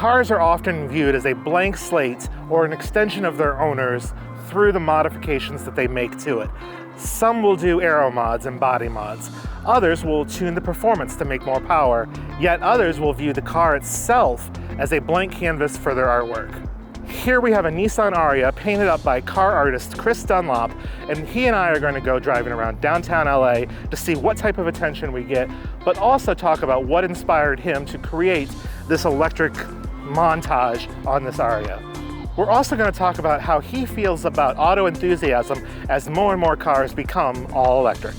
Cars are often viewed as a blank slate or an extension of their owners through the modifications that they make to it. Some will do aero mods and body mods. Others will tune the performance to make more power, yet others will view the car itself as a blank canvas for their artwork. Here we have a Nissan Ariya painted up by car artist Chris Dunlop, and he and I are going to go driving around downtown LA to see what type of attention we get, but also talk about what inspired him to create this electric montage on this Ariya. We're also going to talk about how he feels about auto enthusiasm as more and more cars become all electric.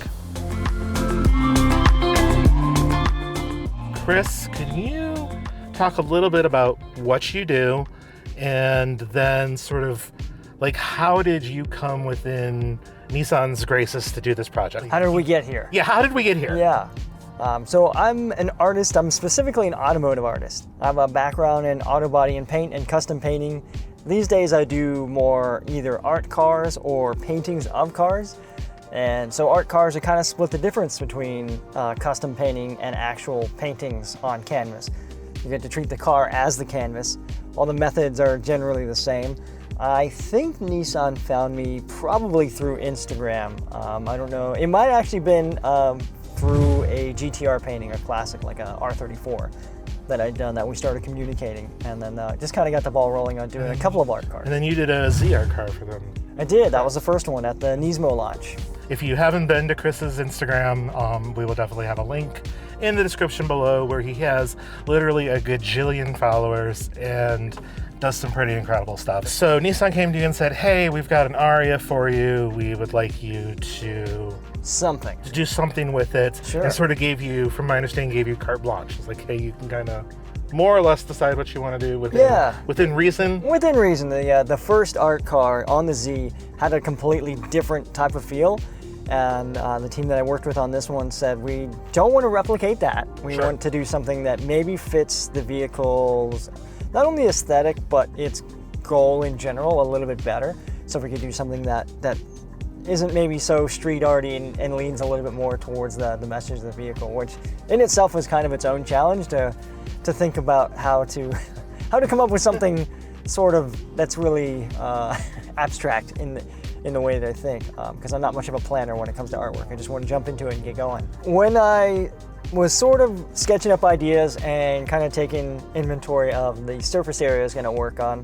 Chris, can you talk a little bit about what you do, and then sort of like how did you come within Nissan's graces to do this project? How did we get here? Yeah, how did we get here? Yeah. So I'm an artist. I'm specifically an automotive artist. I have a background in auto body and paint and custom painting. These days I do more either art cars or paintings of cars. And so art cars are kind of split the difference between custom painting and actual paintings on canvas. You get to treat the car as the canvas. All the methods are generally the same. I think Nissan found me probably through Instagram. I don't know. It might have actually been through a GTR painting, a classic like a R34 that I'd done that we started communicating, and then just kind of got the ball rolling on doing a couple of art cars. And then you did a ZR car for them. I did. That was the first one at the Nismo launch. If you haven't been to Chris's Instagram, we will definitely have a link in the description below where he has literally a gajillion followers and does some pretty incredible stuff. So Nissan came to you and said, hey, we've got an Ariya for you. We would like you to do something with it. Sure. And sort of gave you, from my understanding, gave you carte blanche. It's like, hey, you can kind of more or less decide what you want to do within reason. Within reason. The first art car on the Z had a completely different type of feel. And the team that I worked with on this one said, we don't want to replicate that. We want to do something that maybe fits the vehicle's, not only aesthetic, but its goal in general a little bit better. So if we could do something that isn't maybe so street arty and leans a little bit more towards the message of the vehicle, which in itself was kind of its own challenge to think about how to come up with something sort of that's really abstract in the way that I think, because I'm not much of a planner when it comes to artwork. I just want to jump into it and get going. When I was sort of sketching up ideas and kind of taking inventory of the surface area I was going to work on,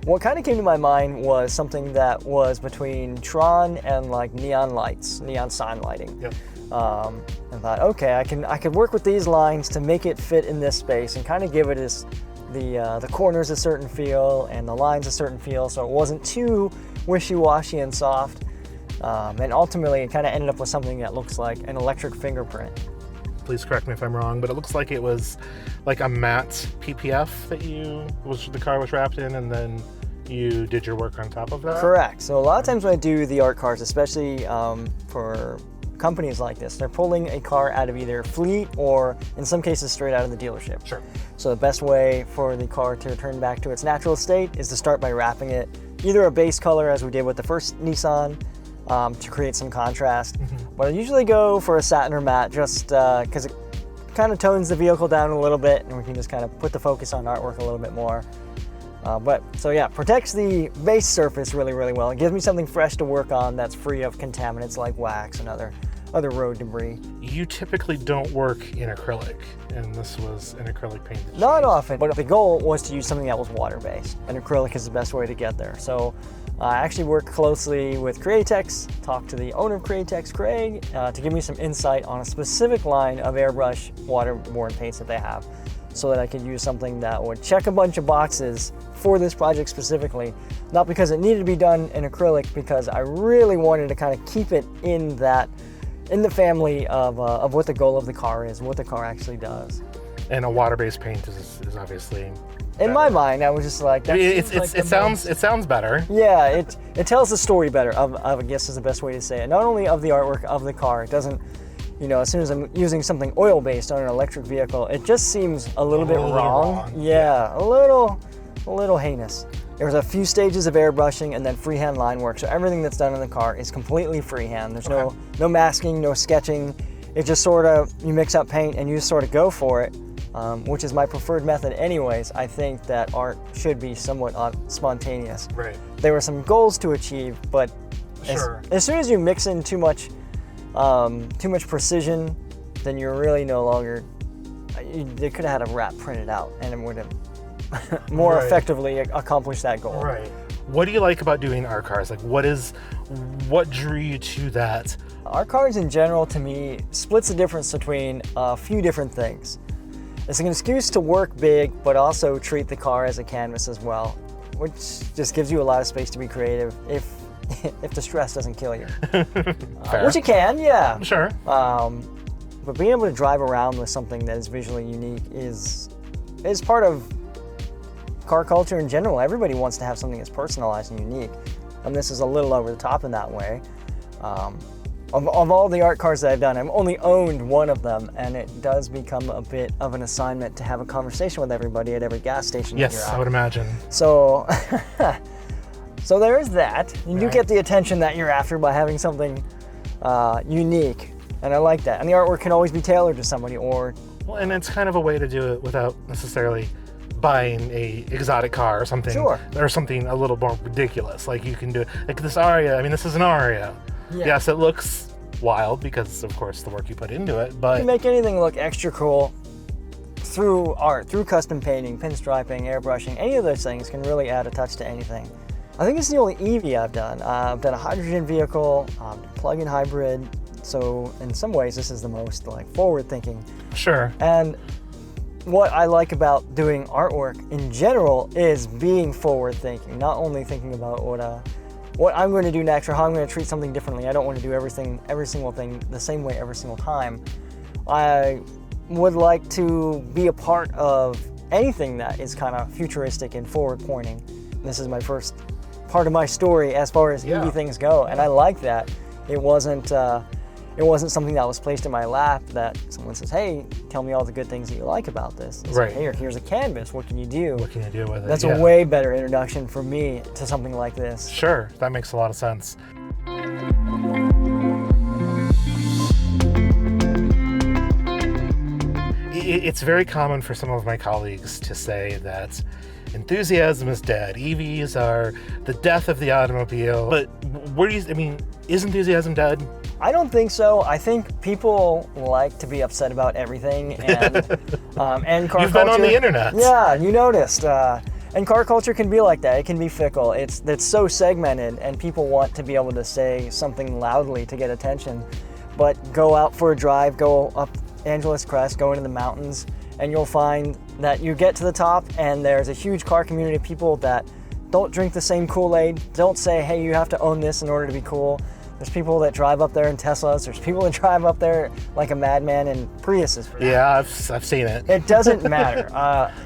what kind of came to my mind was something that was between Tron and like neon lights, neon sign lighting. Yep. And thought, okay, I could work with these lines to make it fit in this space and kind of give it the corners a certain feel and the lines a certain feel, so it wasn't too wishy-washy and soft. And ultimately, it kind of ended up with something that looks like an electric fingerprint. Please correct me if I'm wrong, but it looks like it was like a matte PPF that the car was wrapped in, and then you did your work on top of that? Correct. So a lot of times when I do the art cars, especially for companies like this, they're pulling a car out of either fleet or in some cases straight out of the dealership. Sure. So the best way for the car to return back to its natural state is to start by wrapping it either a base color, as we did with the first Nissan, to create some contrast. Mm-hmm. But I usually go for a satin or matte just because it kind of tones the vehicle down a little bit and we can just kind of put the focus on artwork a little bit more. So yeah, protects the base surface really, really well. It gives me something fresh to work on that's free of contaminants like wax and other road debris. You typically don't work in acrylic, and this was an acrylic paint. Not often, but the goal was to use something that was water-based, and acrylic is the best way to get there. So I actually worked closely with Createx, talked to the owner of Createx, Craig, to give me some insight on a specific line of airbrush waterborne paints that they have, so that I could use something that would check a bunch of boxes for this project specifically, not because it needed to be done in acrylic, because I really wanted to kind of keep it in the family of what the goal of the car is, what the car actually does. And a water-based paint is obviously in my mind. I was just like, it sounds better. Yeah, it tells the story better. I guess is the best way to say it. Not only of the artwork of the car, it doesn't. As soon as I'm using something oil-based on an electric vehicle, it just seems a little bit wrong. Yeah, a little heinous. There's a few stages of airbrushing and then freehand line work. So everything that's done in the car is completely freehand. There's no masking, no sketching. It just sort of, you mix up paint and you just sort of go for it. which is my preferred method anyways, I think that art should be somewhat spontaneous. Right. There were some goals to achieve, but Sure. as soon as you mix in too much precision, then you're really no longer, they could have had a wrap printed out and it would have more Right. effectively accomplished that goal. Right. What do you like about doing art cars? Like, what drew you to that? Art cars in general, to me, splits the difference between a few different things. It's an excuse to work big, but also treat the car as a canvas as well, which just gives you a lot of space to be creative if the stress doesn't kill you. Which it can, yeah. Sure. But being able to drive around with something that is visually unique is part of car culture in general. Everybody wants to have something that's personalized and unique, and this is a little over the top in that way. Of all the art cars that I've done, I've only owned one of them, and it does become a bit of an assignment to have a conversation with everybody at every gas station. Yes, that you're at. I would imagine. So, so there is that. You do Right. get the attention that you're after by having something unique, and I like that. And the artwork can always be tailored to somebody, or Well, and it's kind of a way to do it without necessarily buying a exotic car or something. Sure. Or something a little more ridiculous. Like, you can do it. Like this Ariya. I mean, this is an Ariya. Yeah. Yes, it looks wild because, of course, the work you put into it. But you make anything look extra cool through art, through custom painting, pinstriping, airbrushing. Any of those things can really add a touch to anything. I think this is the only EV I've done. I've done a hydrogen vehicle, plug-in hybrid. So in some ways, this is the most like forward-thinking. sure. And what I like about doing artwork in general is being forward-thinking, not only thinking about what I'm going to do next or how I'm going to treat something differently. I don't want to do every single thing the same way every single time. I would like to be a part of anything that is kind of futuristic and forward-pointing. This is my first part of my story as far as Yeah. EV things go, and I like that. It wasn't something that was placed in my lap that someone says, hey, tell me all the good things that you like about this. It's Right. like, hey, here's a canvas, what can you do? What can you do with it? That's Yeah. a way better introduction for me to something like this. Sure, that makes a lot of sense. It's very common for some of my colleagues to say that enthusiasm is dead. EVs are the death of the automobile. But is enthusiasm dead? I don't think so. I think people like to be upset about everything, and and car You've culture. been on the internet. Yeah, you noticed. And car culture can be like that. It can be fickle. It's so segmented, and people want to be able to say something loudly to get attention. But go out for a drive, go up Angeles Crest, go into the mountains, and you'll find that you get to the top, and there's a huge car community of people that don't drink the same Kool-Aid, don't say, hey, you have to own this in order to be cool. There's people that drive up there in Teslas. There's people that drive up there like a madman in Priuses. For that. Yeah, I've seen it. It doesn't matter.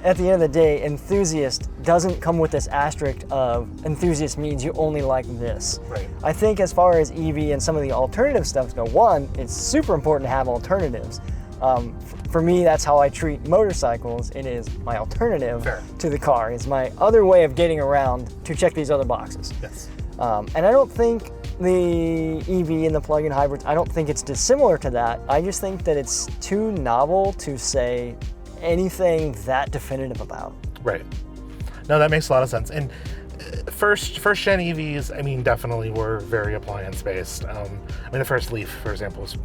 At the end of the day, enthusiast doesn't come with this asterisk of enthusiast means you only like this. Right. I think as far as EV and some of the alternative stuff go, one, it's super important to have alternatives. For me, that's how I treat motorcycles. It is my alternative Fair. to the car. It's my other way of getting around to check these other boxes. Yes. And I don't think the EV and the plug-in hybrids, I don't think it's dissimilar to that. I just think that it's too novel to say anything that definitive about. Right. No, that makes a lot of sense. And first gen EVs, I mean, definitely were very appliance based. The first Leaf, for example, was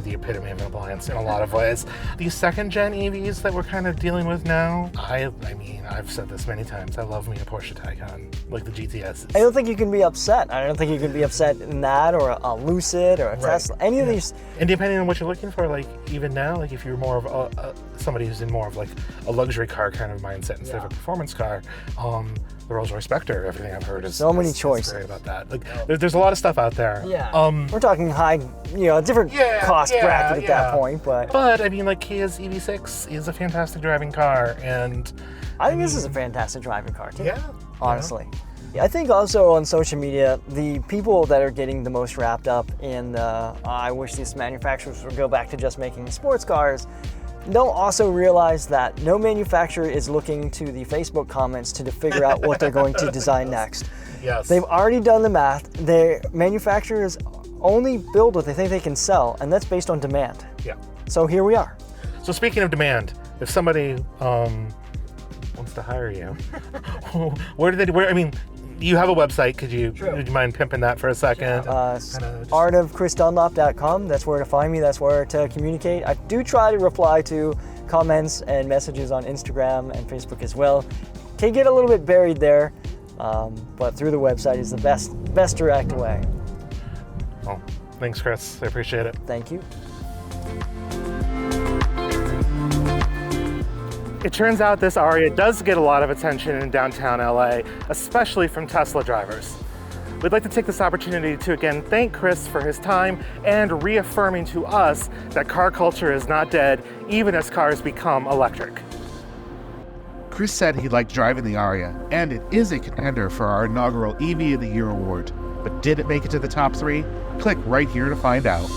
the epitome of an appliance in a lot of ways. These second gen EVs that we're kind of dealing with now, I mean, I've said this many times, I love me a Porsche Taycan, like the GTS. I don't think you can be upset. I don't think you can be upset in that, or a Lucid, or a Tesla. Any of these. And depending on what you're looking for, like even now, like if you're more of somebody who's in more of like a luxury car kind of mindset instead of a performance car, the Rolls-Royce Spectre, everything I've heard is so many is choices. great about that. Like there's a lot of stuff out there. Yeah. We're talking high, different cost bracket at that point, but I mean, like Kia's EV6 is a fantastic driving car, and I think this is a fantastic driving car too. yeah, honestly. I think also on social media, the people that are getting the most wrapped up in I wish these manufacturers would go back to just making sports cars, don't also realize that no manufacturer is looking to the Facebook comments to figure out what they're going to design next. Yes. They've already done the math. Their manufacturers only build what they think they can sell, and that's based on demand. Yeah. So here we are. So speaking of demand, if somebody wants to hire you, where do they? I mean, you have a website. Could you mind pimping that for a second? artofchrisdunlop.com. That's where to find me. That's where to communicate. I do try to reply to comments and messages on Instagram and Facebook as well. Can get a little bit buried there, but through the website is the best direct way. Well, thanks, Chris. I appreciate it. Thank you. It turns out this Ariya does get a lot of attention in downtown LA, especially from Tesla drivers. We'd like to take this opportunity to again thank Chris for his time and reaffirming to us that car culture is not dead, even as cars become electric. Chris said he liked driving the Ariya, and it is a contender for our inaugural EV of the Year award. But did it make it to the top 3? Click right here to find out.